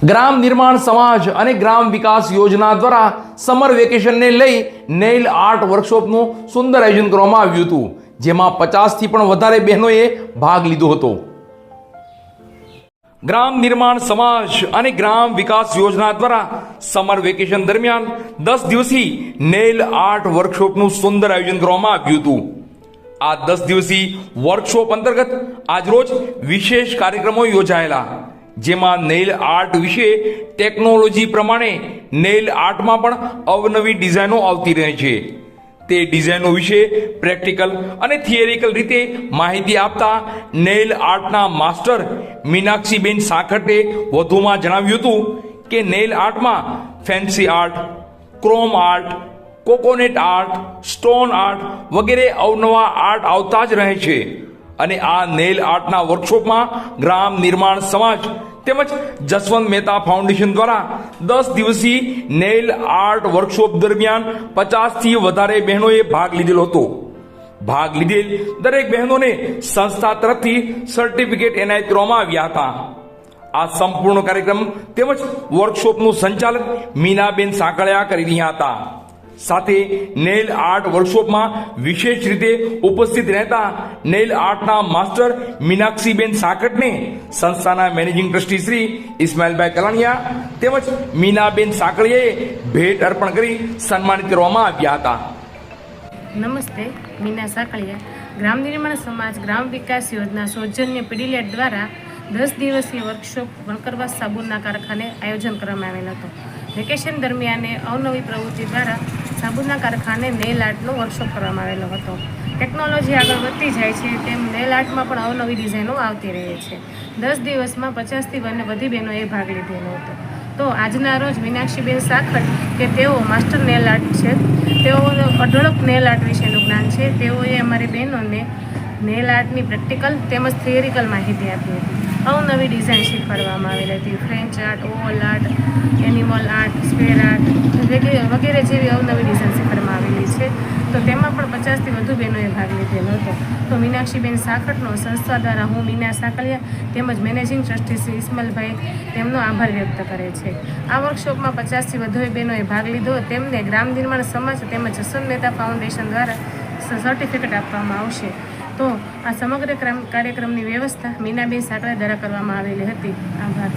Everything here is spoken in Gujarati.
ગ્રામ નિર્માણ સમાજ અને ગ્રામ વિકાસ યોજના દ્વારા સમર વેકેશનને લઈ નેઇલ આર્ટ વર્કશોપનું સુંદર આયોજન કરવામાં આવ્યું હતું, જેમાં 50થી પણ વધારે બહેનોએ ભાગ લીધો હતો. ગ્રામ નિર્માણ સમાજ અને ગ્રામ વિકાસ યોજના દ્વારા સમર વેકેશન દરમિયાન 10 દિવસીય નેઇલ આર્ટ વર્કશોપનું સુંદર આયોજન કરવામાં આવ્યું હતું. આ 10 દિવસીય વર્કશોપ અંતર્ગત આજરોજ વિશેષ કાર્યક્રમો યોજાયેલા, જેમાં નેઇલ આર્ટ વિશે ટેકનોલોજી પ્રમાણે નેઇલ આર્ટમાં પણ અવનવી ડિઝાઇનો આવતી રહે છે. તે ડિઝાઇનો વિશે પ્રેક્ટિકલ અને થિયરિકલ રીતે માહિતી આપતા નેઇલ આર્ટના માસ્ટર મીનાક્ષીબેન સાખટે વધુમાં જણાવ્યું હતું કે નેઇલ આર્ટમાં fancy art, chrome art, coconut art, stone art વગેરે અવનવા આર્ટ આવતા જ રહે છે. અને આ નેઇલ આર્ટના વર્કશોપમાં ગ્રામ નિર્માણ સમાજ તેમજ જસવંત મહેતા ફાઉન્ડેશન દ્વારા 10 દિવસીય નેઇલ આર્ટ વર્કશોપ દરમિયાન 50થી વધારે બહેનોએ ભાગ લીધેલો હતો. ભાગ લીધેલ દરેક બહેનોને સંસ્થા તરફથી સર્ટિફિકેટ એનાયત કરવામાં આવ્યા હતા. આ સંપૂર્ણ કાર્યક્રમ તેમજ વર્કશોપનું સંચાલન મીનાબેન સાંકળિયા કરી રહ્યા હતા. સાથે નેઇલ આર્ટ વર્કશોપમાં વિશેષ રીતે ઉપસ્થિત રહેતા નેઇલ આર્ટના માસ્ટર મીનાક્ષીબેન સાકટને સંસ્થાના મેનેજિંગ ટ્રસ્ટી શ્રી ઇસ્માઇલભાઈ કલાણિયા તેમજ મીનાબેન સાંકળિયાએ ભેટ અર્પણ કરી સન્માનિત કરવામાં આવ્યા હતા. નમસ્તે, મીના સાંકળિયા. ગ્રામ નિર્માણ સમાજ ગ્રામ વિકાસ યોજના સૌજન્ય પીડીલેટ દ્વારા 10 દિવસીય વર્કશોપ વણકરવાસ સાબુનના કારખાને આયોજન કરવામાં આવેલ હતો. વેકેશન દરમિયાન અવનવી પ્રવૃત્તિ દ્વારા સાબુનના કારખાને નેઇલ આર્ટનો વર્કશોપ કરવામાં આવેલો હતો. ટેકનોલોજી આગળ વધતી જાય છે તેમ નેઇલ આર્ટમાં પણ અવનવી ડિઝાઇનો આવતી રહે છે. 10 દિવસમાં 50થી વધુ બહેનોએ ભાગ લીધેલો હતો. તો આજના રોજ મીનાક્ષીબેન સાખટ કે તેઓ માસ્ટર નેઇલ આર્ટ છે, તેઓને અઢળક નેઇલ આર્ટ વિશેનું જ્ઞાન છે. તેઓએ અમારી બહેનોને નેઇલ આર્ટની પ્રેક્ટિકલ તેમજ થિયરિકલ માહિતી આપી હતી. અવનવી ડિઝાઇન શીખવાડવામાં આવેલી હતી. French art, Oval art, animal art, square art વગેરે જેવી અવનવી ડિઝાઇન શીખવાડવામાં આવેલી છે. તો તેમાં પણ 50થી વધુ બહેનોએ ભાગ લીધેલો હતો. તો મીનાક્ષીબેન સાખટનો સંસ્થા દ્વારા હું મીના સાંકળિયા તેમજ મેનેજિંગ ટ્રસ્ટી શ્રી ઇસ્માઇલભાઈ તેમનો આભાર વ્યક્ત કરે છે. આ વર્કશોપમાં 50થી વધુ બહેનોએ ભાગ લીધો. તેમને ગ્રામ નિર્માણ સમાજ તેમજ જસવંત મહેતા ફાઉન્ડેશન દ્વારા સર્ટિફિકેટ આપવામાં આવશે. તો આ સમગ્ર કાર્યક્રમની વ્યવસ્થા મીનાબેન સાંકળિયા દ્વારા કરવામાં આવેલી હતી. આભાર.